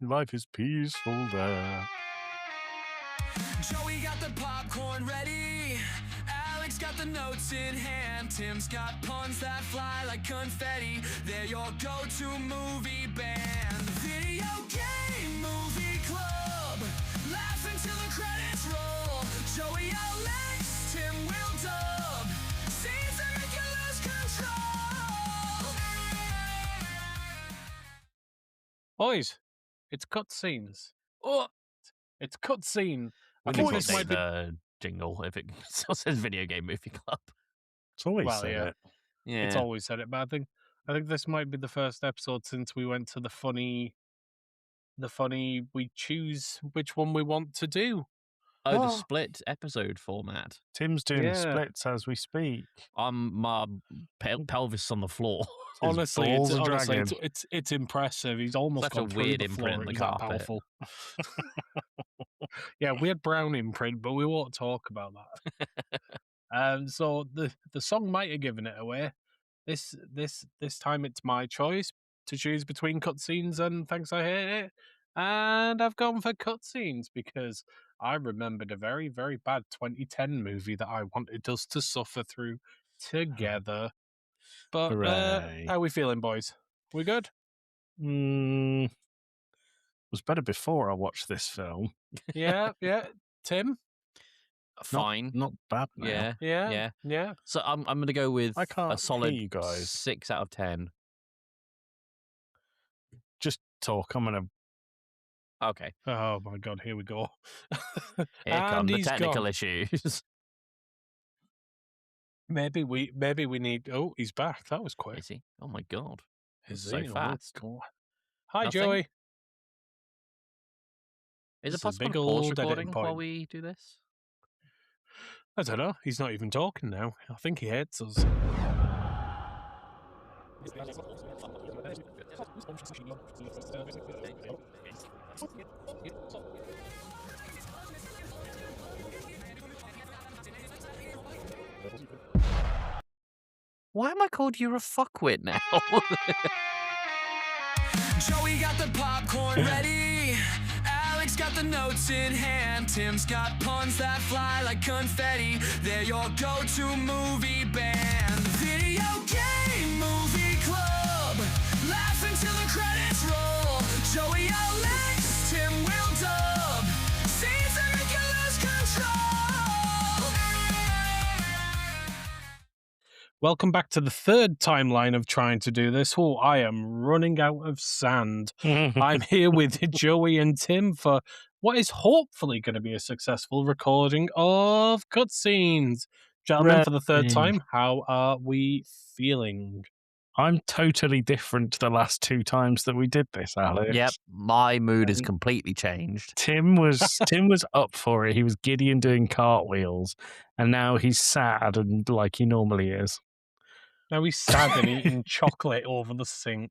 Life is peaceful there. Joey got the popcorn ready. Alex got the notes in hand. Tim's got puns that fly like confetti. They're your go-to movie band. Video game movie club. Laugh until the credits roll. Joey Alex, Tim will dub. Scenes that make you lose control. Boys, it's cutscenes. Oh, it's cutscene. We I can think this update might be. the jingle if it still says Video Game Movie Club. It's always Well, said yeah. it. Yeah. It's always said it, but I think this might be the first episode since we went to the funny. We choose which one we want to do. the Oh. split episode format. Tim's doing Yeah. splits as we speak. My pelvis on the floor. His Honestly, balls are dragging. it's impressive. He's almost Such a gone through weird the imprint floor. in the He's that carpet. powerful. Yeah, weird brown imprint, but we won't talk about that. So the song might have given it away. This time it's my choice to choose between cutscenes and Thanks I Hate It, and I've gone for cutscenes because I remembered a very, very bad 2010 movie that I wanted us to suffer through together. But Hooray. how are we feeling, boys? We good? It was better before I watched this film. Yeah. Tim? Fine. Not bad now. Yeah. So I'm going to go with I can't a solid hear you guys. 6 out of 10. Just talk. I'm going to... Okay. Oh my god, here we go. Here And come the he's technical gone. issues. Maybe we need. Oh, he's back. That was quick. Is he? Oh my god. Is so he? Oh, fast. God. Hi, Nothing? Joey. Is This is it a possible big to pause old editing recording while point. we do this? I don't know. He's not even talking now. I think he hates us. Why am I called you're a fuckwit now? Joey got the popcorn ready. Alex got the notes in hand. Tim's got puns that fly like confetti. They're your go-to movie band. Video game movie club. Laugh until the credits roll. Joey Alex, Tim will dub. Scenes that make you lose control. Welcome back to the third timeline of trying to do this. Oh, I am running out of sand. I'm here with Joey and Tim for what is hopefully going to be a successful recording of cutscenes. Gentlemen, for the third Hooray. time, how are we feeling? I'm totally different to the last 2 times that we did this, Alex. Yep, my mood has completely changed. Tim was up for it. He was giddy and doing cartwheels, and now he's sad and like he normally is. Now he's sad and eating chocolate over the sink.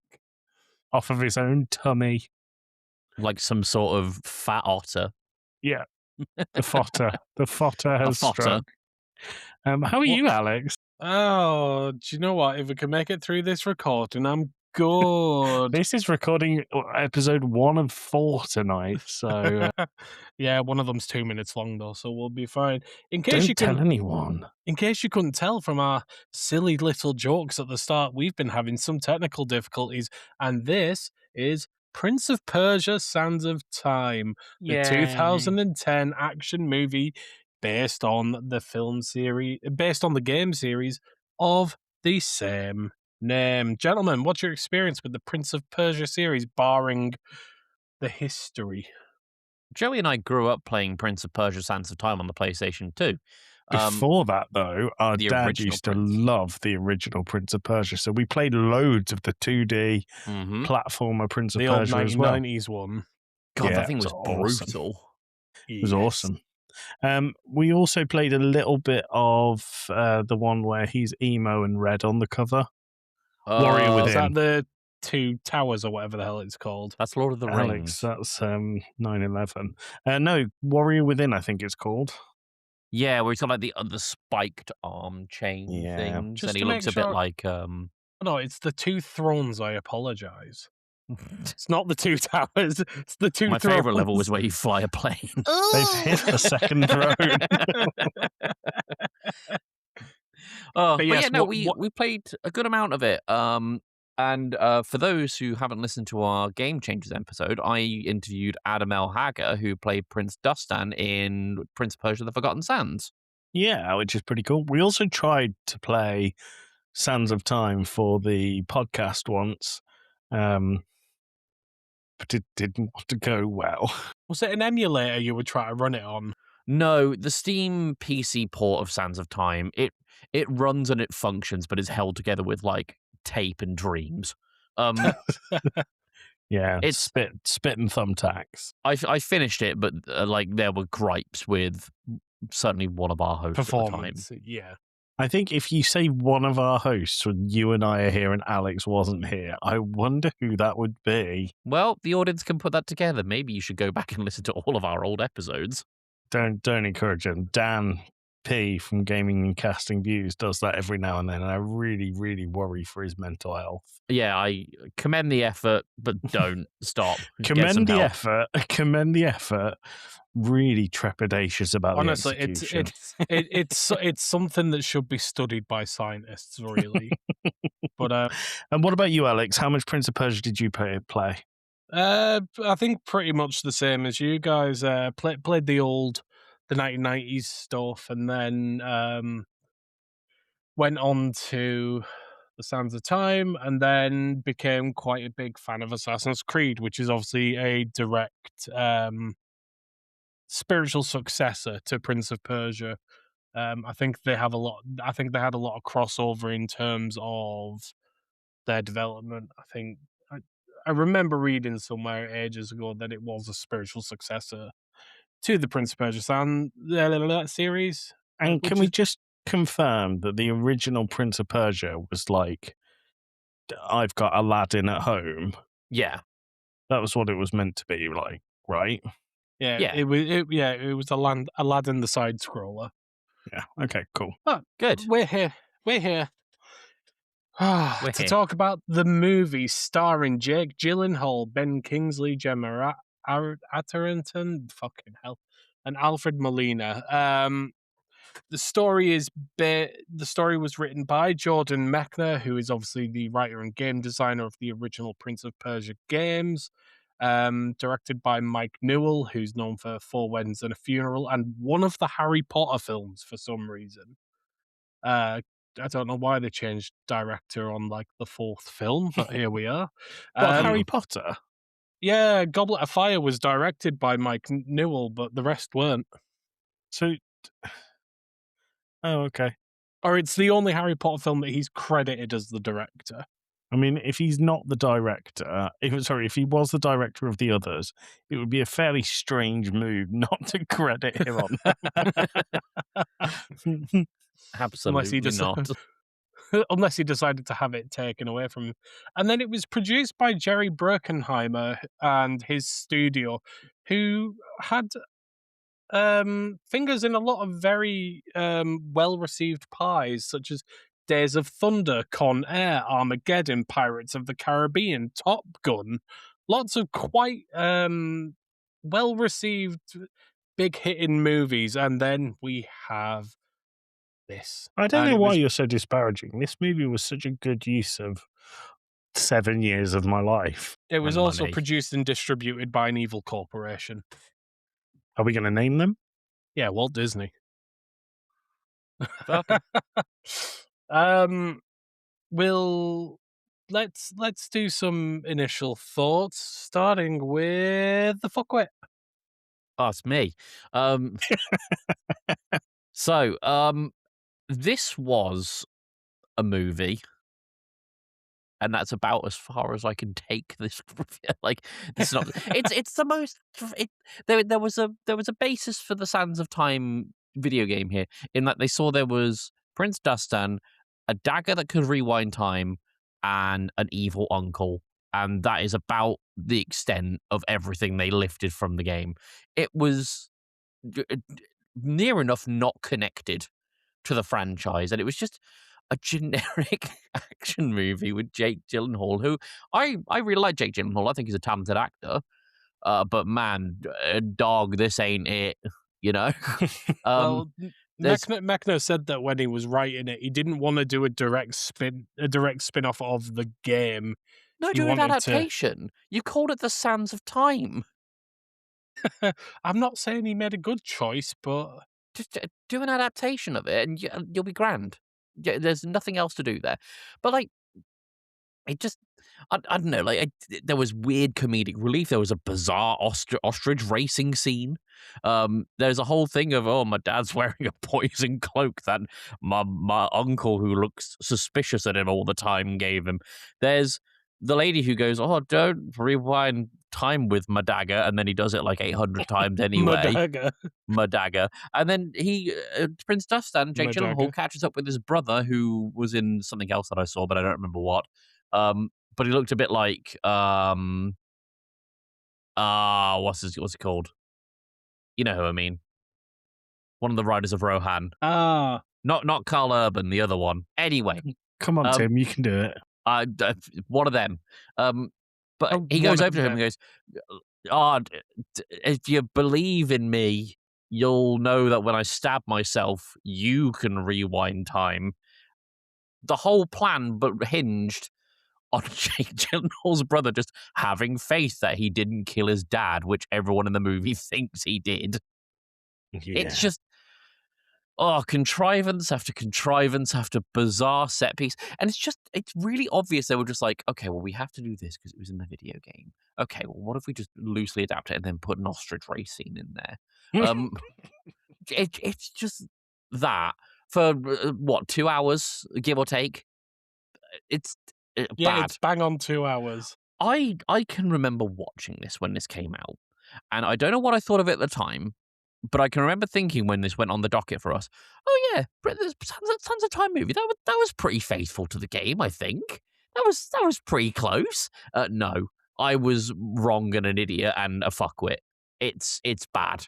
Off of his own tummy. Like some sort of fat otter. Yeah. The fotter. The fotter has fotter. struck. How are you, Alex? Oh, do you know what? If we can make it through this recording, I'm good. This is recording episode 1 of 4 tonight, so Yeah, one of them's 2 minutes long though, so we'll be fine. In case don't you tell couldn't, anyone. in case you couldn't tell from our silly little jokes at the start, we've been having some technical difficulties, and this is Prince of Persia: Sands of Time, the 2010 action movie based on the game series of the same name. Gentlemen, what's your experience with the Prince of Persia series, barring the history? Joey and I grew up playing Prince of Persia: Sands of Time on the PlayStation 2. Before that, though, our the dad original used to Prince. love the original Prince of Persia, so we played loads of the 2D platformer Prince of The old Persia as well. 1990s one. God, Yeah, that thing it was was awesome. brutal. It was awesome. We also played a little bit of the one where he's emo and red on the cover. Warrior Oh, Within. Is that the Two Towers or whatever the hell it's called? That's Lord of the Alex, Rings. that's 9/11. No, Warrior Within, I think it's called. Yeah, where he's got like the spiked arm chain Yeah. things, Just and he to looks make a bit sure- like No, it's the Two Thrones, I apologise. It's not the two towers. It's the two My thrones. favorite level was where you fly a plane. They've hit the second throne. But yes, yeah, no, we played a good amount of it. And for those who haven't listened to our Game Changers episode, I interviewed Adam L. Hager, who played Prince Dustan in Prince of Persia: The Forgotten Sands. Yeah, which is pretty cool. We also tried to play Sands of Time for the podcast once, but it didn't want to go well. Was it an emulator you would try to run it on? No, the Steam PC port of Sands of Time, it runs and it functions, but is held together with like tape and dreams. Yeah, It's- spit and thumbtacks. I finished it, but like there were gripes with certainly one of our hosts at the time. Performance, yeah. I think if you say one of our hosts when you and I are here and Alex wasn't here, I wonder who that would be. Well, the audience can put that together. Maybe you should go back and listen to all of our old episodes. Don't encourage him. Dan P from Gaming and Casting Views does that every now and then, and I really, really worry for his mental health. Yeah, I commend the effort, but don't stop. Get some Commend the help. effort. Commend the effort. Really trepidatious about Honestly, the execution. it's something that should be studied by scientists, really. But And what about you, Alex? How much Prince of Persia did you play? I think pretty much the same as you guys. Played the 1990s stuff, and then went on to the Sands of Time, and then became quite a big fan of Assassin's Creed, which is obviously a direct spiritual successor to Prince of Persia. I think they have a lot. I think they had a lot of crossover in terms of their development. I remember reading somewhere ages ago that it was a spiritual successor to the Prince of Persia series. And which can we is- just confirm that the original Prince of Persia was like, I've got Aladdin at home? Yeah. That was what it was meant to be like, right? Yeah, Yeah. it was Aladdin the side scroller. Yeah. Okay, cool. But Good. we're here. We're here. We're to here. talk about the movie starring Jake Gyllenhaal, Ben Kingsley, Gemma Atherton, fucking hell, and Alfred Molina. The story was written by Jordan Mechner, who is obviously the writer and game designer of the original Prince of Persia games. Directed by Mike Newell, who's known for Four Weddings and a Funeral and one of the Harry Potter films for some reason. I don't know why they changed director on like the fourth film, but here we are. Harry Potter? Yeah, Goblet of Fire was directed by Mike Newell, but the rest weren't. So, oh, okay. Or it's the only Harry Potter film that he's credited as the director. I mean, if he's not the director, if he was the director of the others, it would be a fairly strange move not to credit him on them. Absolutely not. Unless he decided to have it taken away from him. And then it was produced by Jerry Bruckheimer and his studio, who had fingers in a lot of very well-received pies, such as Days of Thunder, Con Air, Armageddon, Pirates of the Caribbean, Top Gun. Lots of quite well-received, big-hitting movies. And then we have this. I don't And know it why was- you're so disparaging. This movie was such a good use of 7 years of my life. It was And also money. produced and distributed by an evil corporation. Are we going to name them? Yeah, Walt Disney. Okay. Let's do some initial thoughts, starting with the fuckwit. Oh, it's me. This was a movie, and that's about as far as I can take this. Like, it's not. It's the most. There was a basis for the Sands of Time video game here, in that they saw there was Prince Dustan, a dagger that could rewind time, and an evil uncle. And that is about the extent of everything they lifted from the game. It was near enough not connected to the franchise, and it was just a generic action movie with Jake Gyllenhaal, who I really like Jake Gyllenhaal. I think he's a talented actor. But man, dog, this ain't it. You know. Well, There's Mechner said that when he was writing it, he didn't want to do a direct spin-off of the game. no He do an wanted to. adaptation. You called it The Sands of Time. I'm not saying he made a good choice, but Just do an adaptation of it, and you'll be grand. Yeah, there's nothing else to do there. But like, it just, I don't know. Like, there was weird comedic relief. There was a bizarre ostrich racing scene. There's a whole thing of, oh, my dad's wearing a poison cloak that my uncle, who looks suspicious at him all the time, gave him. There's the lady who goes, oh, don't rewind time with my dagger, and then he does it like 800 times anyway. Madaga. Madagger. And then Prince Dustan, Jake Madagger. Gyllenhaal, catches up with his brother, who was in something else that I saw, but I don't remember what. But he looked a bit like what's it called? You know who I mean. One of the riders of Rohan. Ah, Not Carl Urban, the other one. Anyway, Come on, Tim, you can do it. one of them. But Oh, he goes one of over to him and them. goes, "Oh, if you believe in me, you'll know that when I stab myself, you can rewind time." The whole plan, but hinged on Jake Gyllenhaal's brother just having faith that he didn't kill his dad, which everyone in the movie thinks he did. Yeah. It's just, contrivance after contrivance after bizarre set piece. And it's really obvious they were just like, okay, well, we have to do this because it was in the video game. Okay, well, what if we just loosely adapt it and then put an ostrich race scene in there? It's just that for, 2 hours, give or take? It's yeah, bad. it's bang on 2 hours. I can remember watching this when this came out, and I don't know what I thought of it at the time, but I can remember thinking when this went on the docket for us, oh yeah, the Sands of Time movie, that was pretty faithful to the game, I think. That was pretty close. No, I was wrong and an idiot and a fuckwit. It's bad.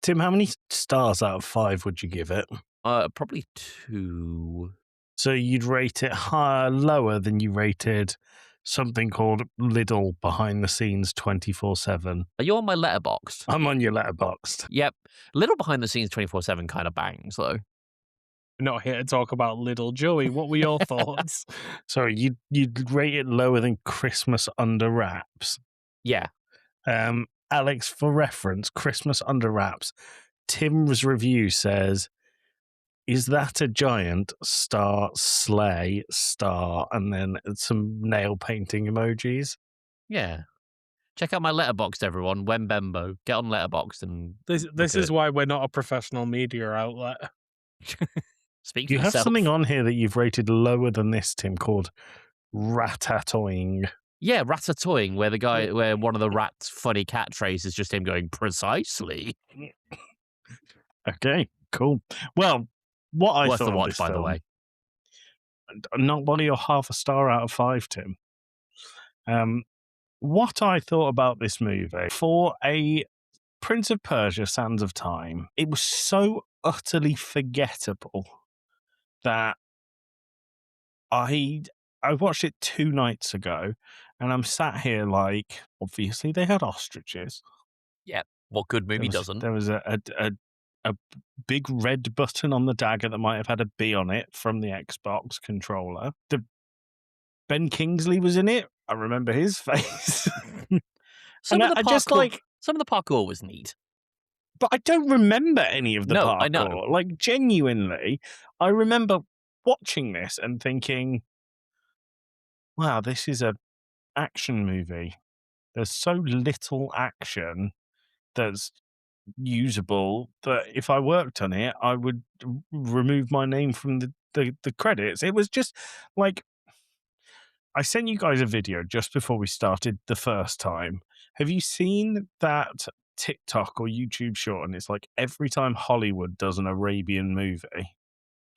Tim, how many stars out of 5 would you give it? Probably 2. So you'd rate it higher, lower than you rated something called Lidl Behind the Scenes 24/7. Are you on my Letterboxd? I'm on your Letterboxd. Yep. Little Behind the Scenes 24/7 kind of bangs, though. We're not here to talk about Little Joey. What were your thoughts? Sorry, you'd rate it lower than Christmas Under Wraps. Yeah. Alex, for reference, Christmas Under Wraps, Tim's review says, is that a giant star sleigh star and then some nail painting emojis? Yeah. Check out my Letterboxd, everyone. Wembembo. Get on Letterboxd and This is why we're not a professional media outlet. speak for You have yourself. something on here that you've rated lower than this, Tim, called Ratatouille. Yeah, Ratatouille, where one of the rat's funny catchphrases is just him going, precisely. Okay, cool. Well, what I Worth thought the of watch, this by the film, way. not one of your half a star out of 5, Tim. What I thought about this movie, for a Prince of Persia Sands of Time, it was so utterly forgettable that I watched it 2 nights ago, and I'm sat here like, obviously they had ostriches. Yep. What good movie doesn't? There was a big red button on the dagger that might have had a B on it from the Xbox controller. Ben Kingsley was in it. I remember his face. Some of the parkour was neat. But I don't remember any of the parkour. I know. Like, genuinely, I remember watching this and thinking, wow, this is an action movie. There's so little action that's usable that if I worked on it, I would remove my name from the credits. It was just like, I sent you guys a video just before we started the first time. Have you seen that TikTok or YouTube short? And it's like every time Hollywood does an Arabian movie,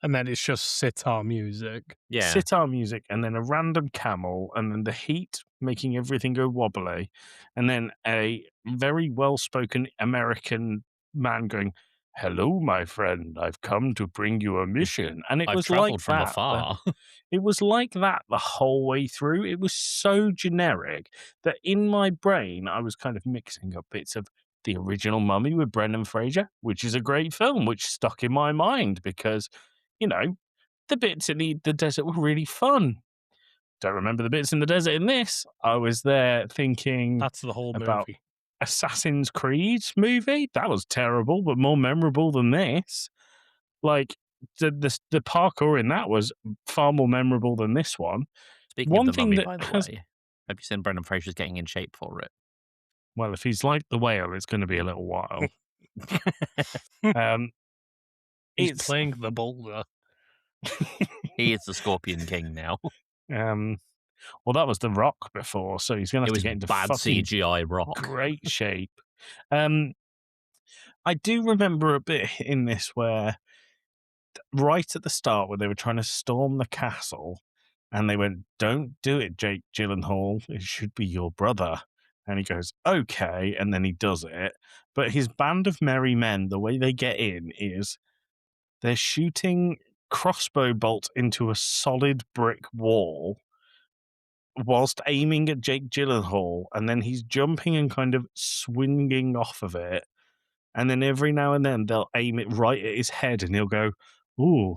And then it's just sitar music. Yeah. sitar music, and then a random camel, and then the heat making everything go wobbly, and then a very well-spoken American man going, hello, my friend, I've come to bring you a mission. And it I've was like travelled from that. afar. It was like that the whole way through. It was so generic that in my brain, I was kind of mixing up bits of the original Mummy with Brendan Fraser, which is a great film, which stuck in my mind because, you know, the bits in the desert were really fun. Don't remember the bits in the desert in this. I was there thinking That's the whole about movie. Assassin's Creed movie. That was terrible, but more memorable than this. Like the parkour in that was far more memorable than this one. Speaking of One the thing Mummy, that by the has way, have you seen Brendan Fraser's getting in shape for it? well, if he's like the whale, it's going to be a little while. Um, He's it's playing the boulder. He is the Scorpion King now. um, well, that was The Rock before, so he's going to It have to was get into bad fucking CGI rock. great shape. Um, I do remember a bit in this where right at the start, where they were trying to storm the castle, and they went, "Don't do it, Jake Gyllenhaal. It should be your brother." And he goes, "Okay," and then he does it. But his band of merry men, the way they get in is they're shooting crossbow bolts into a solid brick wall whilst aiming at Jake Gyllenhaal, and then he's jumping and kind of swinging off of it. And then every now and then they'll aim it right at his head, and he'll go, "Ooh,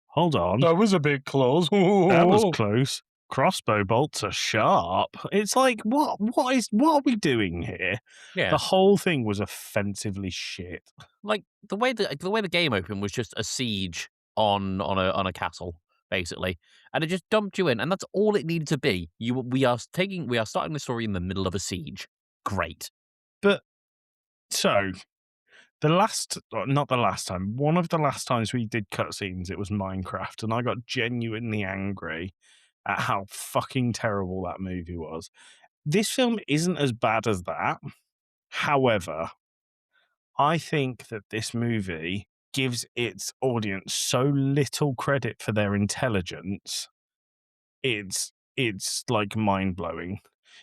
hold on. That was a bit close. That was close. Crossbow bolts are sharp." It's like, what are we doing here? Yeah. The whole thing was offensively shit. Like the way the game opened was just a siege on a castle, basically. And it just dumped you in, and that's all it needed to be. We are starting the story in the middle of a siege. Great. But so not the last time, one of the last times we did cutscenes, it was Minecraft, and I got genuinely angry at how fucking terrible that movie was. This film isn't as bad as that. However, I think that this movie gives its audience so little credit for their intelligence. It's like mind blowing.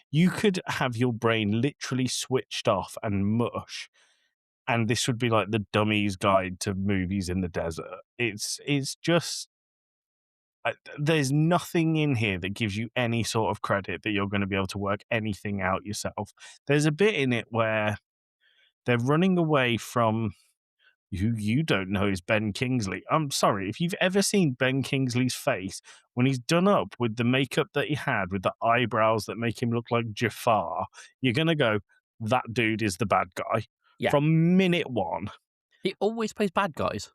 You could have your brain literally switched off and mush, and this would be like the dummy's guide to movies in the desert. It's just there's nothing in here that gives you any sort of credit that you're going to be able to work anything out yourself. There's a bit in it where they're running away from who you don't know is Ben Kingsley. I'm sorry, if you've ever seen Ben Kingsley's face when he's done up with the makeup that he had with the eyebrows that make him look like Jafar, you're going to go, that dude is the bad guy. Yeah. From minute one. He always plays bad guys.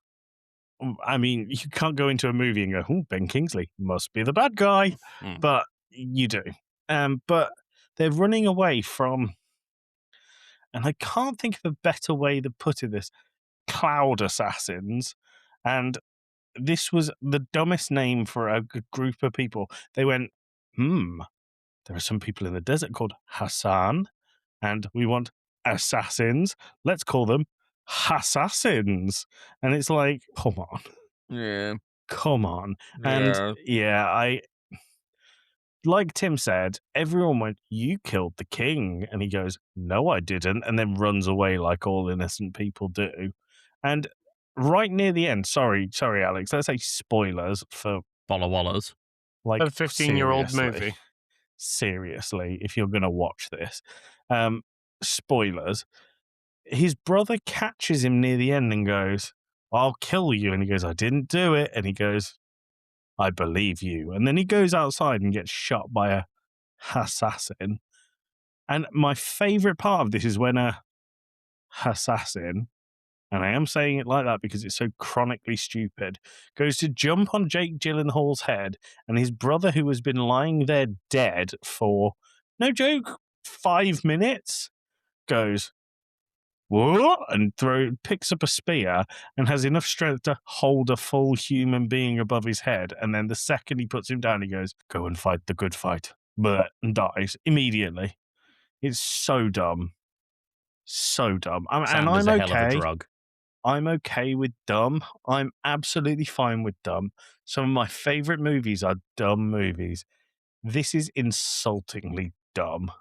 I mean, you can't go into a movie and go, "Oh, Ben Kingsley must be the bad guy," but you do. But they're running away from, and I can't think of a better way to put it, this cloud assassins. And this was the dumbest name for a group of people. They went, there are some people in the desert called Hassan, and we want assassins. Let's call them Assassins. And it's like, come on. Yeah. Come on. And I like Tim said, everyone went, "You killed the king." And he goes, "No, I didn't." And then runs away like all innocent people do. And right near the end, sorry, Alex, let's say spoilers for Walla Wallas. like A 15-year-old seriously. movie. Seriously, if you're going to watch this, spoilers. His brother catches him near the end and goes, "I'll kill you." And he goes, "I didn't do it." And he goes, "I believe you." And then he goes outside and gets shot by a assassin. And my favorite part of this is when a assassin, and I am saying it like that because it's so chronically stupid, goes to jump on Jake Gyllenhaal's head, and his brother, who has been lying there dead for, no joke, 5 minutes, goes, "What?" and picks up a spear and has enough strength to hold a full human being above his head. And then the second he puts him down, he goes, "Go and fight the good fight," but and dies immediately. It's so dumb. So dumb. And Sand I'm is a hell of a okay. drug. I'm okay with dumb. I'm absolutely fine with dumb. Some of my favorite movies are dumb movies. This is insultingly dumb.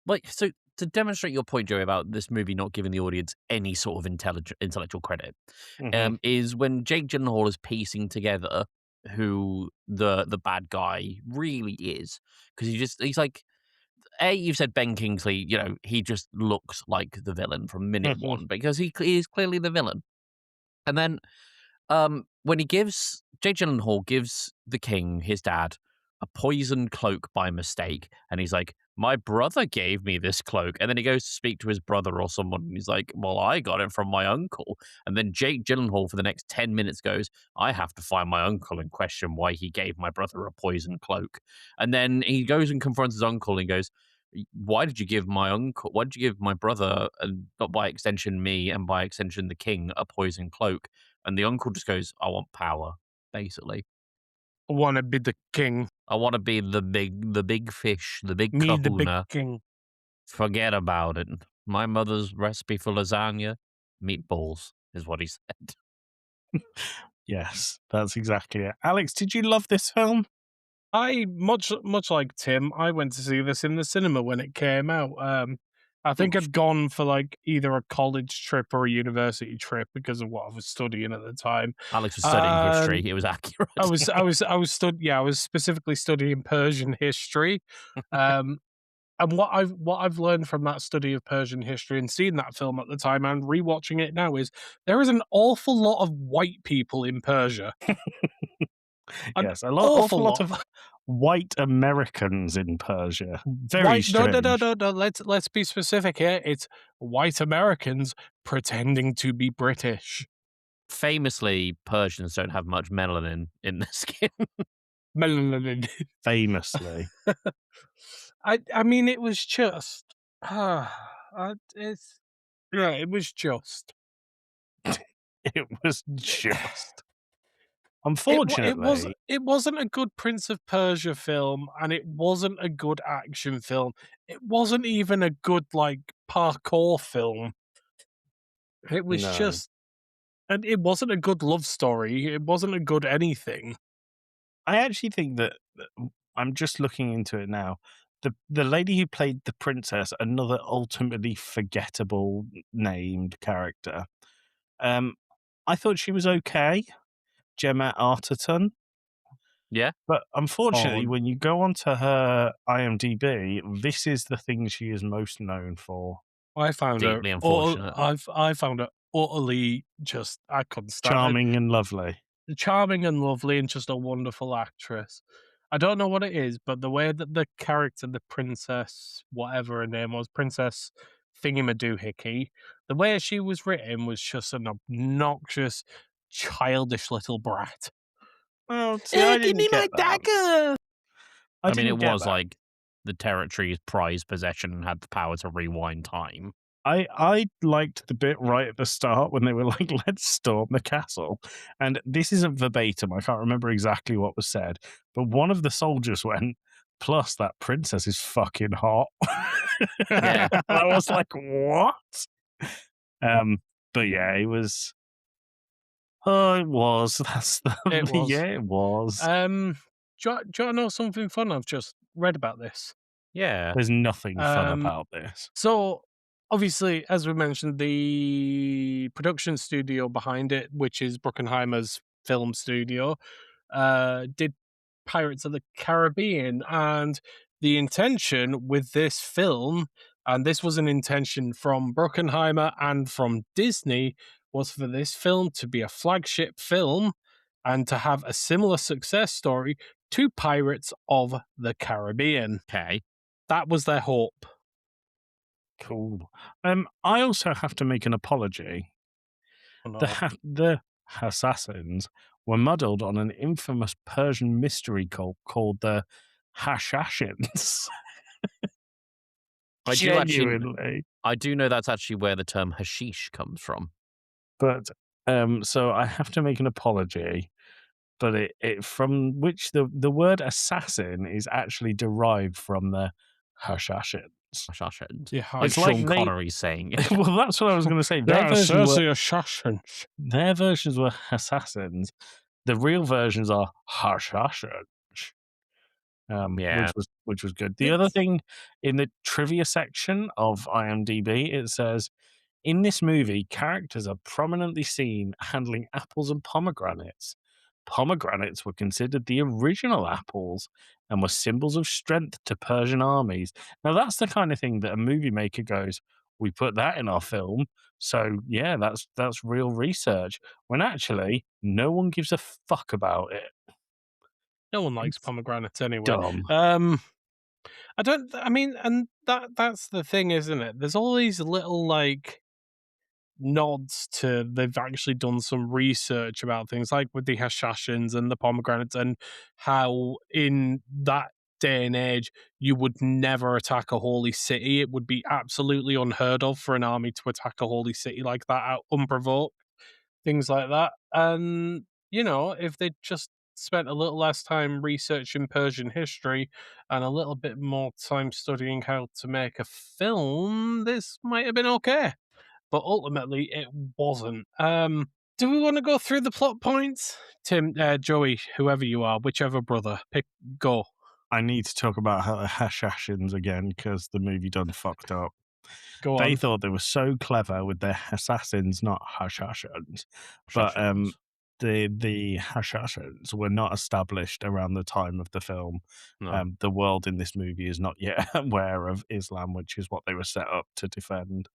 Like, so to demonstrate your point, Joey, about this movie not giving the audience any sort of intellectual credit, Mhm. is when Jake Gyllenhaal is piecing together who the bad guy really is, because he's like, you've said Ben Kingsley, he just looks like the villain from minute Mhm. one because he is clearly the villain, and then when Jake Gyllenhaal gives the king, his dad, a poisoned cloak by mistake, and he's like, "My brother gave me this cloak," and then he goes to speak to his brother or someone, and he's like, "Well, I got it from my uncle," and then Jake Gyllenhaal for the next 10 minutes goes, "I have to find my uncle and question why he gave my brother a poisoned cloak," and then he goes and confronts his uncle and goes, "Why did you give my uncle? Why did you give my brother, and by extension me, and by extension the king, a poisoned cloak?" And the uncle just goes, "I want power," basically. I want to be the king. "I want to be the big fish, the big Me, the big kahuna. king. Forget about it. My mother's recipe for lasagna, meatballs," is what he said. Yes, that's exactly it. Alex, did you love this film? I much like Tim, I went to see this in the cinema when it came out. I think Oof. I'd gone for like either a college trip or a university trip because of what I was studying at the time. Alex was studying And history. It was accurate. I was specifically studying Persian history. Um, and what I've learned from that study of Persian history and seeing that film at the time and rewatching it now is there is an awful lot of white people in Persia. An Yes, awful awful lot lot. of white Americans in Persia. Very White no, no, no, strange. no, no, let's be specific here. It's white Americans pretending to be British. Famously, Persians don't have much melanin in their skin. Melanin. Famously. I mean, it was just, it's yeah, it was just. It was just. It Unfortunately, it wasn't a good Prince of Persia film, and it wasn't a good action film. It wasn't even a good, like, parkour film. It was no. just and it wasn't a good love story. It wasn't a good anything. I actually think I'm just looking into it now. The lady who played the princess, another ultimately forgettable named character. Um, I thought she was okay, Gemma Arterton, Yeah. but Oh, unfortunately, when you go onto her IMDb, this is the thing she is most known for: Deeply unfortunate. I found her utterly just I couldn't stand it. charming and lovely. Charming and lovely and just a wonderful actress. I don't know what it is, but the way that the character, the princess, whatever her name was, Princess Thingamadoohickey, the way she was written was just an obnoxious, childish little brat. Well, see, I Give didn't me my get that. dagger. I I mean, it didn't get was that. like the territory's prized possession and had the power to rewind time. I liked the bit right at the start when they were like, "Let's storm the castle," and this isn't verbatim. I can't remember exactly what was said, but one of the soldiers went, "Plus, that princess is fucking hot." Yeah. And I was like, "What?" Um, but yeah, it was. Oh, it was. That's the It was. yeah, it was. Do you know something fun I've just read about this? Yeah. There's nothing fun Um, about this. So, obviously, as we mentioned, the production studio behind it, which is Bruckheimer's film studio, did Pirates of the Caribbean. And the intention with this film, and this was an intention from Bruckheimer and from Disney, was for this film to be a flagship film and to have a similar success story to Pirates of the Caribbean. Okay. That was their hope. Cool. I also have to make an apology. Oh, The no. the assassins were muddled on an infamous Persian mystery cult called the Hashashins. I do actually Genuinely. I do know that's actually where the term hashish comes from. But so I have to make an apology. But it from which the word assassin is actually derived from the Hashashins. Hashashins. Yeah, Like It's like Sean they Connery saying it. well, that's what I was going to say. yeah, Cersei assassins. Their versions were assassins. The real versions are Hashashins. Yeah. which was good. The other It's thing in the trivia section of IMDb, it says in this movie, characters are prominently seen handling apples and pomegranates. Pomegranates were considered the original apples and were symbols of strength to Persian armies. Now, that's the kind of thing that a movie maker goes, "We put that in our film, so yeah, that's real research." When actually, no one gives a fuck about it. no one likes It's pomegranates anyway. dumb. I mean, and that's the thing, isn't it? There's all these little like nods to they've actually done some research about things like with the Hashashins and the pomegranates and how in that day and age you would never attack a holy city. It would be absolutely unheard of for an army to attack a holy city like that out unprovoked, things like that. And if they just spent a little less time researching Persian history and a little bit more time studying how to make a film, this might have been okay, but ultimately it wasn't. Do we want to go through the plot points? Tim, Joey, whoever you are, whichever brother, pick, go. I need to talk about Hashashins again because the movie done fucked up. Go They on. thought they were so clever with their assassins, not Hashashins, but Shashins. the Hashashins were not established around the time of the film. No. The world in this movie is not yet aware of Islam, which is what they were set up to defend.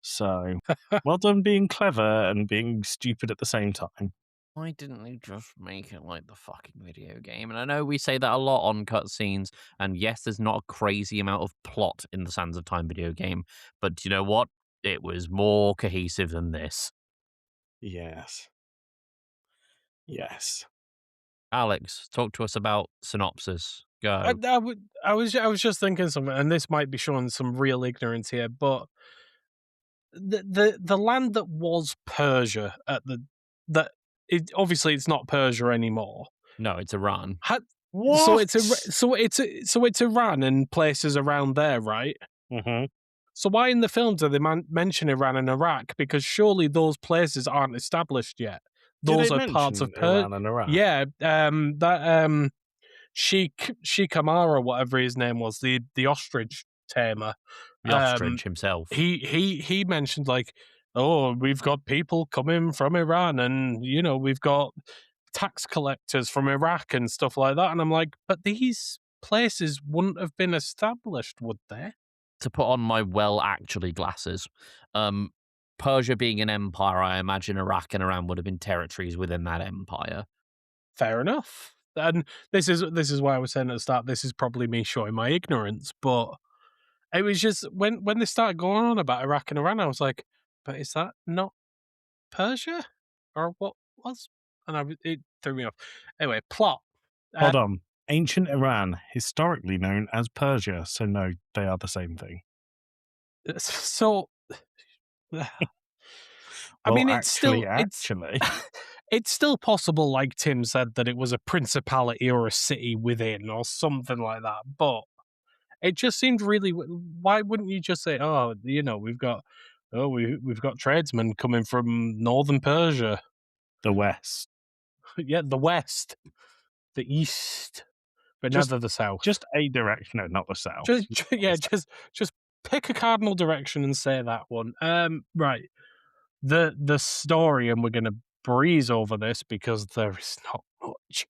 So, well done being clever and being stupid at the same time. Why didn't they just make it like the fucking video game? And I know we say that a lot on cutscenes, and yes, there's not a crazy amount of plot in the Sands of Time video game, but you know what? It was more cohesive than this. Yes. Yes. Alex, talk to us about synopsis. I, Go. I, would, I was just thinking something, and this might be showing some real ignorance here, but the land that was Persia at the that it obviously it's not Persia anymore. No, it's Iran. Had, so What? it's Iran and places around there, right? Hmm. So why in the film do they mention Iran and Iraq? Because surely those places aren't established yet. Did they Those are parts mention of Iran and Iraq? Yeah, that Sheikh Amara, whatever his name was, the ostrich tamer. The ostrich himself. He mentioned like, oh, we've got people coming from Iran, and we've got tax collectors from Iraq and stuff like that. And I'm like, but these places wouldn't have been established, would they? To put on my well actually glasses, Persia being an empire, I imagine Iraq and Iran would have been territories within that empire. Fair enough. And this is why I was saying at the start, this is probably me showing my ignorance, but it was just when they started going on about Iraq and Iran, I was like, but is that not Persia? Or what was? And it threw me off. Anyway, plot. Uh, Hold on. Ancient Iran, historically known as Persia. So, no, they are the same thing. so I Well, mean, actually. it's still possible, like Tim said, that it was a principality or a city within or something like that. But it just seemed really. Why wouldn't you just say, "Oh, we've got tradesmen coming from northern Persia, The West. yeah, the west, the east, but Just, never the south." just a direction. No, not the South. Yeah, just pick a cardinal direction and say that one. Right. The story, and we're gonna breeze over this because there is not much.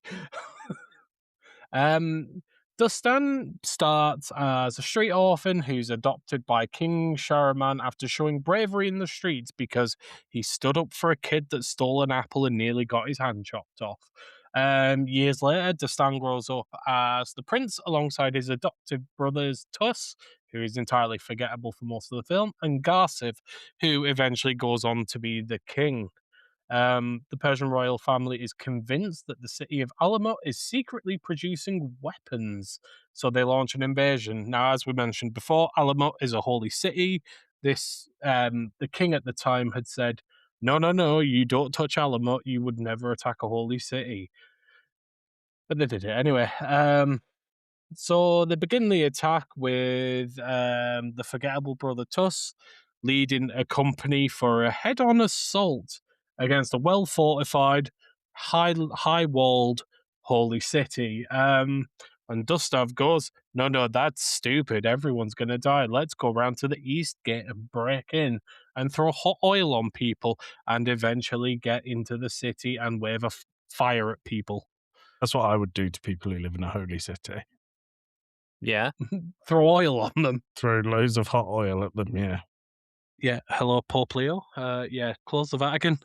Um, Dustan starts as a street orphan who's adopted by King Shahraman after showing bravery in the streets because he stood up for a kid that stole an apple and nearly got his hand chopped off. Years later, Dastan grows up as the prince alongside his adoptive brothers Tus, who is entirely forgettable for most of the film, and Garsif, who eventually goes on to be the king. The Persian royal family is convinced that the city of Alamut is secretly producing weapons, so they launch an invasion. Now, as we mentioned before, Alamut is a holy city. The king at the time had said, "No, no, no, you don't touch Alamut. You would never attack a holy city." But they did it anyway. So they begin the attack with the forgettable brother Tuss leading a company for a head-on assault against a well-fortified, high-walled holy city. And Gustav goes, no, that's stupid. Everyone's going to die. Let's go round to the east gate and break in and throw hot oil on people and eventually get into the city and wave a fire at people. That's what I would do to people who live in a holy city. Yeah. Throw oil on them. Throw loads of hot oil at them, yeah. Yeah, hello, Pope Leo. Yeah, close the Vatican.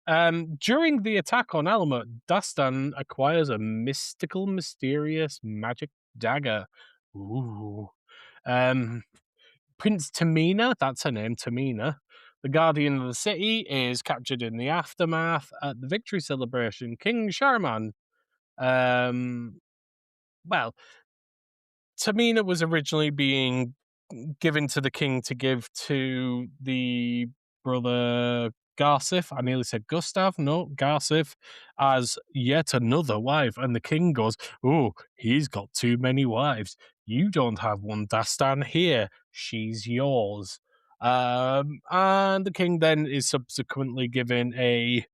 During the attack on Alma, Dastan acquires a mystical, mysterious magic dagger. Ooh. Prince Tamina, that's her name, Tamina, the guardian of the city, is captured in the aftermath at the victory celebration. King Sharman, um, well, Tamina was originally being given to the king to give to the brother Garsif. I nearly said Gustav. No, Garsif, as yet another wife. And the king goes, "Oh, he's got too many wives. You don't have one, Dastan. Here, she's yours." And the king then is subsequently given a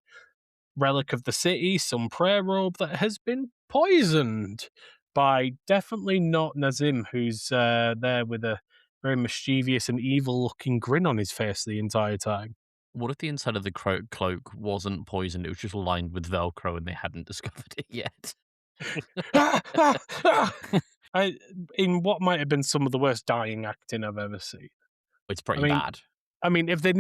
relic of the city, some prayer robe that has been poisoned by definitely not Nazim, who's there with a very mischievous and evil looking grin on his face the entire time. What if the inside of the cloak wasn't poisoned? It was just lined with Velcro and they hadn't discovered it yet. I, in what might have been some of the worst dying acting I've ever seen. It's I pretty mean, bad. if they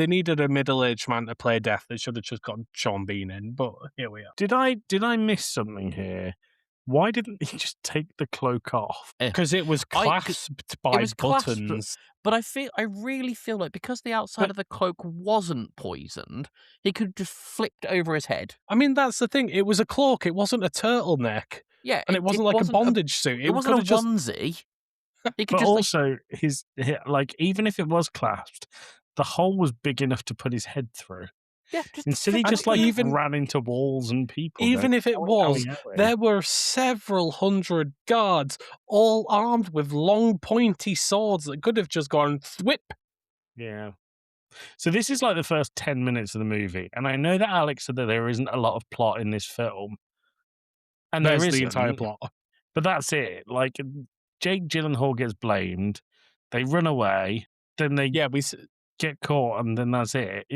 needed a middle aged man to play Death, they should have just got Sean Bean in. But here we are. Did I miss something here? Why didn't he just take the cloak off? Because it was clasped by clasped, buttons. but I really feel like because the outside of the cloak wasn't poisoned, he could have just flipped over his head. I mean, that's the thing. It was a cloak. It wasn't a turtleneck. Yeah, And it wasn't like a bondage suit. It wasn't a onesie. He could But just also, even if it was clasped, the hole was big enough to put his head through. yeah, just Instead, he And just even- ran into walls and people. Even going, if it "Owie, was, owie, owie." there were several hundred guards, all armed with long, pointy swords that could have just gone thwip. Yeah. So this is like the first 10 minutes of the movie, and I know that Alex said that there isn't a lot of plot in this film, and There's there the isn't, entire plot. but that's it. Like, Jake Gyllenhaal gets blamed, they run away, then they Yeah, we get caught, and then that's it.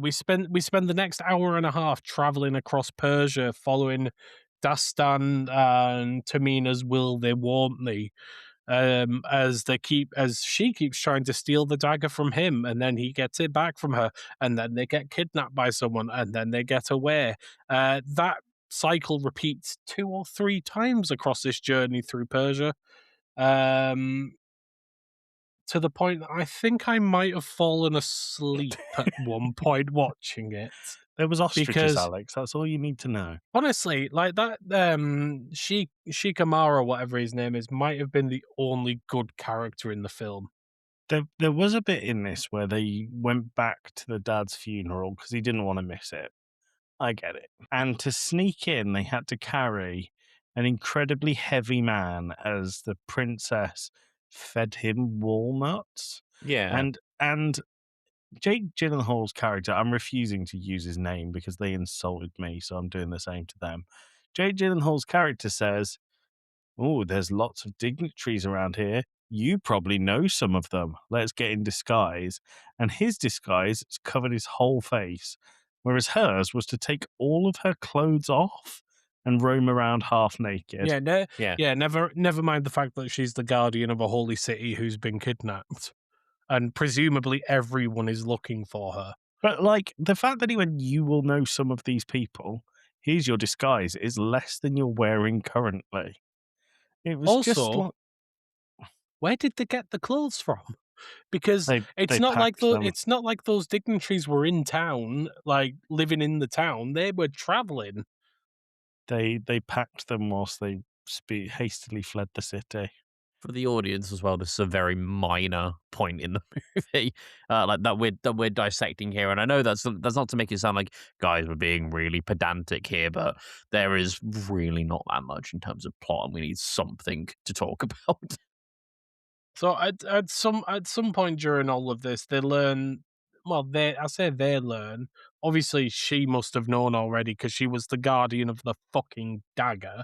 we spend the next hour and a half traveling across Persia, following Dastan and Tamina's will they won't they, as she keeps trying to steal the dagger from him, and then he gets it back from her, and then they get kidnapped by someone, and then they get away. That cycle repeats 2 or 3 times across this journey through Persia. To the point that I think I might have fallen asleep at one point watching it. There was ostriches, Because- Alex. That's all you need to know. Honestly, like that, Shikamaru, whatever his name is, might have been the only good character in the film. There was a bit in this where they went back to the dad's funeral because he didn't want to miss it. I get it. And to sneak in, they had to carry an incredibly heavy man as the princess fed him walnuts. yeah. And Jake Gyllenhaal's character, I'm refusing to use his name because they insulted me, so I'm doing the same to them. Jake Gyllenhaal's character says, "Oh, there's lots of dignitaries around here. You probably know some of them. Let's get in disguise." And his disguise covered his whole face, whereas hers was to take all of her clothes off and roam around half naked. Yeah, never mind the fact that she's the guardian of a holy city who's been kidnapped, and presumably everyone is looking for her. But like the fact that he went, "You will know some of these people. Here's your disguise," is less than you're wearing currently. It was just Also, like where did they get the clothes from? Because they it's not like packed them. it's not like those dignitaries were in town, like living in the town. They were traveling. They packed them whilst they hastily fled the city. For the audience as well, this is a very minor point in the movie, like that we're dissecting here. And I know that's not to make it sound like guys we're being really pedantic here, but there is really not that much in terms of plot, and we need something to talk about. So at some point during all of this, they learn. Well, they learn obviously she must have known already because she was the guardian of the fucking dagger.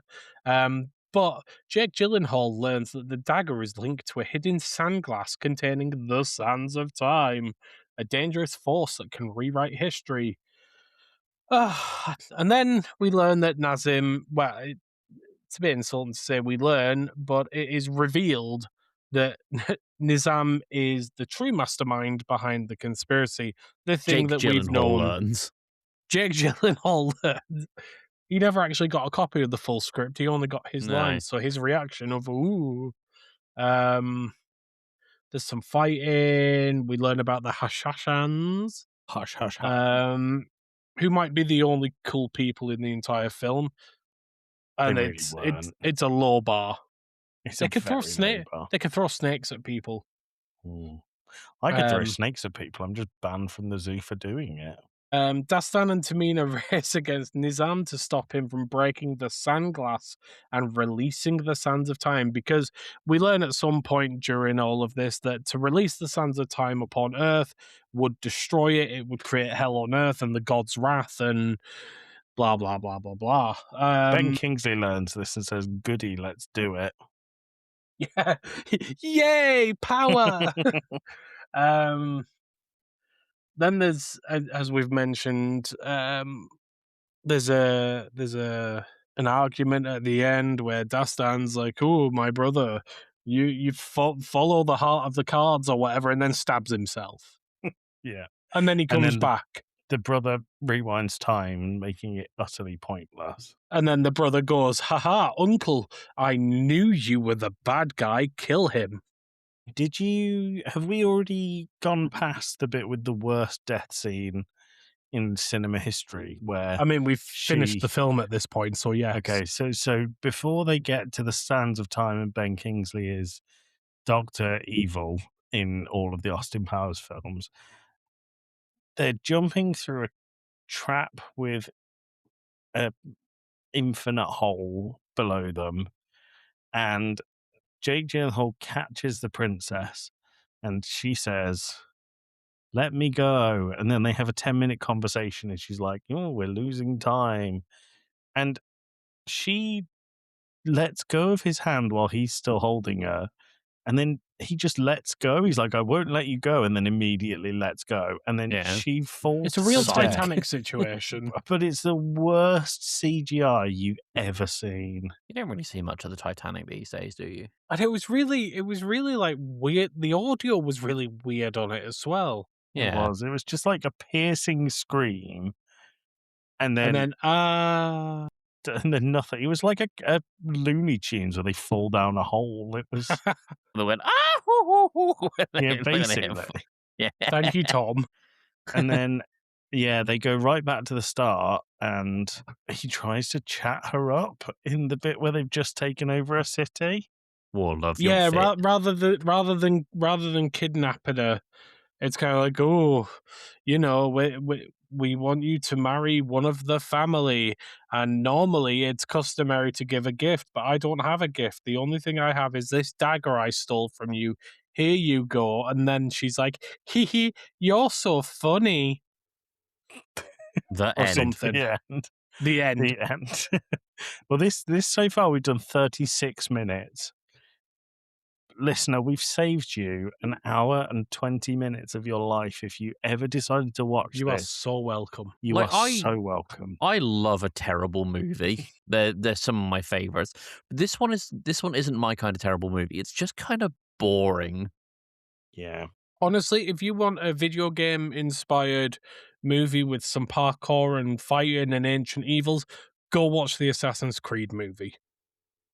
But Jake Gyllenhaal learns that the dagger is linked to a hidden sandglass containing the sands of time, a dangerous force that can rewrite history. And then we learn that Nazim, well, it's a bit insulting to say we learn, but it is revealed that Nizam is the true mastermind behind the conspiracy. The thing Jake that we've Gyllenhaal known. learns. Jake Gyllenhaal learned. He never actually got a copy of the full script. He only got his No. lines. So his reaction of "ooh," um, there's some fighting. We learn about the Hashashans, Hush, hush, hush. who might be the only cool people in the entire film, They and really weren't. it's a low bar. It's They a could throw very low bar. They could throw snakes at people. Mm. I could throw Um, snakes at people. I'm just banned from the zoo for doing it. Dastan and Tamina race against Nizam to stop him from breaking the sandglass and releasing the sands of time, because we learn at some point during all of this that to release the sands of time upon Earth would destroy it, it would create hell on Earth and the gods' wrath and blah blah blah blah blah. Ben Kingsley learns this and says, "Goody, let's do it." Yeah, yay, power! Then there's, as we've mentioned, there's an argument at the end where Dastan's like, "Oh, my brother, you follow the heart of the cards or whatever," and then stabs himself, Yeah. and then he And comes then back, the brother rewinds time, making it utterly pointless. and then the brother goes, "Haha, uncle, I knew you were the bad guy. Kill him." Have we already gone past the bit with the worst death scene in cinema history where I mean, we've finished she the film at this point, so yes. Okay, so before they get to the Sands of Time and Ben Kingsley is Doctor Evil in all of the Austin Powers films, they're jumping through a trap with a infinite hole below them, and Jake Gyllenhaal catches the princess, and she says, "Let me go." And then they have a 10-minute conversation, and she's like, "Oh, we're losing time." And she lets go of his hand while he's still holding her. And then he just lets go. He's like, "I won't let you go." And then immediately lets go. And then Yeah. she falls It's a real to death. Titanic situation. But it's the worst CGI you've ever seen. You don't really see much of the Titanic these days, do you? And it was really like weird. The audio was really weird on it as well. Yeah. It was just like a piercing scream. And And then then nothing. It was like a Looney Tunes where they fall down a hole. It was They went, ah, hoo, hoo, hoo," when yeah, they- when they hit basically. Yeah. thank you, Tom. And then they go right back to the start, and he tries to chat her up in the bit where they've just taken over a city. War love your Yeah, fit. rather than kidnapping her, it's kind of like, oh, we want you to marry one of the family, and normally it's customary to give a gift, but I don't have a gift. The only thing I have is this dagger I stole from you. Here you go. And then she's like, hee hee, you're so funny, The or end. something. The end. The end. The end. Well, this so far we've done 36 minutes. Listener, we've saved you an hour and 20 minutes of your life if you ever decided to watch You are this. so welcome. You Like, are so welcome. I love a terrible movie. They're some of my favorites. But this one isn't my kind of terrible movie. It's just kind of boring. Yeah. Honestly, if you want a video game inspired movie with some parkour and fighting and ancient evils, go watch the Assassin's Creed movie.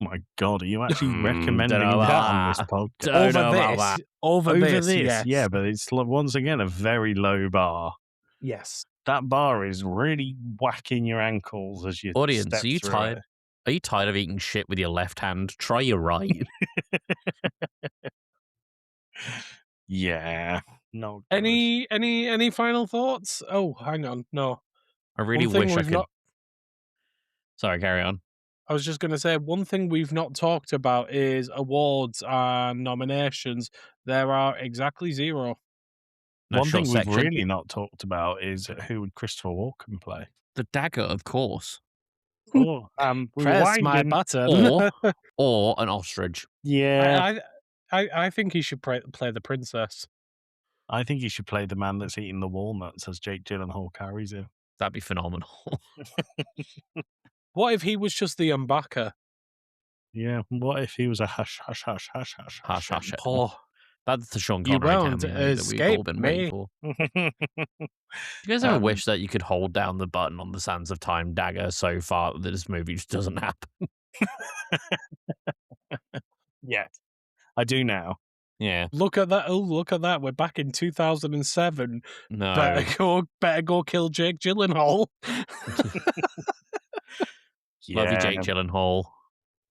My God, are you actually Don't recommending know that about on this that. podcast? Don't know about that. Over this, yes. Yeah, but it's once again a very low bar. Yes. That bar is really whacking your ankles as you Audience, step are you through tired? it. Are you tired of eating shit with your left hand? Try your right. Yeah. No. Good. Any final thoughts? Oh, hang on. No. I really One thing wish I we've could. not- Sorry, carry on. I was just going to say, one thing we've not talked about is awards and nominations. There are exactly 0. in a One thing short we've section. really not talked about is who would Christopher Walken play? The dagger, of course. Oh, Press my rewinding. button. Or an ostrich. Yeah, I think he should play the princess. I think he should play the man that's eating the walnuts as Jake Gyllenhaal carries him. That'd be phenomenal. What if he was just the unbacker? Yeah, what if he was a hush, hush, hush, hush, hush, Hush, hush. Oh, That's the Sean you Connery won't cameo that we've all escape been waiting me. for. Do you guys ever wish that you could hold down the button on the Sands of Time dagger so far that this movie just doesn't happen? Yes, I do now. Yeah. Look at that! Oh, look at that! We're back in 2007. No. Better go kill Jake Gyllenhaal. Love you, Yeah. Jake Gyllenhaal.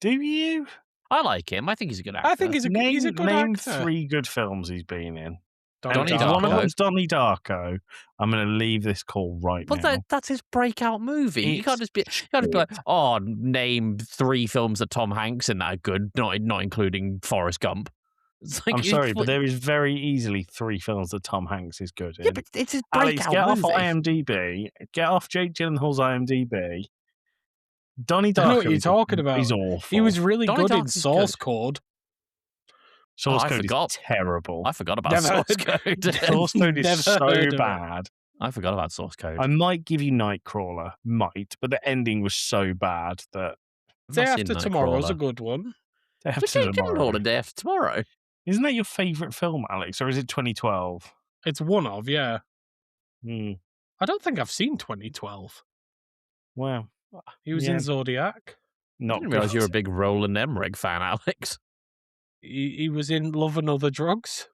Do you? I like him. I think he's a good actor. I think he's a good Name actor. 3 good films he's been in. Donnie And if one of Darko. them's Donnie Darko, I'm going to leave this call right But now. that's his breakout movie. You can't just be like, oh, name 3 films that Tom Hanks in that are good, not including Forrest Gump. It's like, I'm sorry, but there is very easily 3 films that Tom Hanks is good in. yeah, but it's his Alex, breakout get movie. off IMDb. Get off Jake Gyllenhaal's IMDb. Donnie Darko. I know what you're talking about. He's awful. He was really Donnie good in Darko's Source good. Code. Source I Code forgot. is terrible. I forgot about Never Source heard- Code. Source Code is Never so heard of it. bad. I forgot about Source Code. I might give you Nightcrawler, but the ending was so bad that I've Day not seen After Tomorrow's a Nightcrawler. good one. Day After But Jake Tomorrow. Gyllenhaal, A Day After Tomorrow. Isn't that your favourite film, Alex, or is it 2012? It's one of, yeah. Hmm. I don't think I've seen 2012. Well, He was Yeah. in Zodiac. I not didn't realise good. you were a big Roland Emmerich fan, Alex. He was in Love and Other Drugs.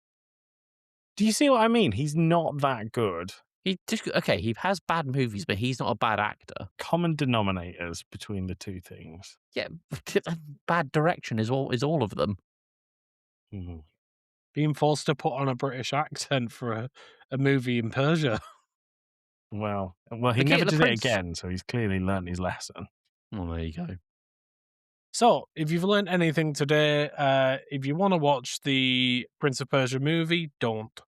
Do you see what I mean? He's not that good. He has bad movies, but he's not a bad actor. Common denominators between the two things. Yeah, bad direction is all of them. Mhm. Being forced to put on a British accent for a movie in Persia. Well, he Okay, never the did Prince- it again, so he's clearly learned his lesson. Well, there you go. So, if you've learned anything today, if you want to watch the Prince of Persia movie, don't.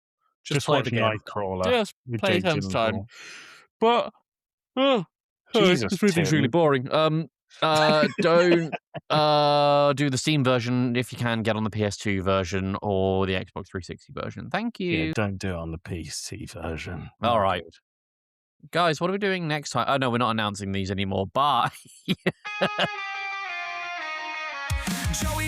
Just play watch the game. Nightcrawler. Just with play Jake Sands of Time. Gyllenhaal. But Jesus, this movie's really Tim. boring. Don't do the Steam version if you can. Get on the PS2 version or the Xbox 360 version. Thank you. Yeah, don't do it on the PC version. All Not right. good. Guys, what are we doing next time? Oh, no, we're not announcing these anymore. Bye. Joey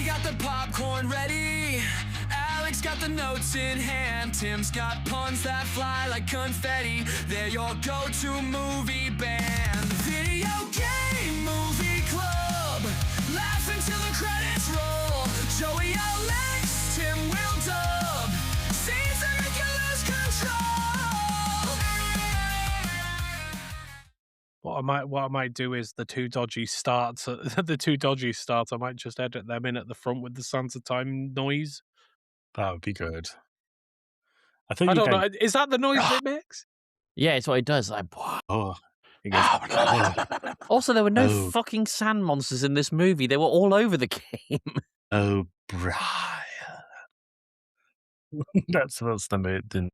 got the popcorn ready. Alex got the notes in hand. Tim's got puns that fly like confetti. They're your go-to movie band. Video game movie club. Laugh until the credits roll. Joey Alex, Tim will dub. Scenes that make you lose control. What I might do is the two dodgy starts. I might just edit them in at the front with the Sands of Time noise. That would be good. I think I don't know. Is that the noise it makes? Yeah, it's what it does. Like, Oh, he goes, oh, also, there were no Oh. fucking sand monsters in this movie. They were all over the game. oh, Brian. That's the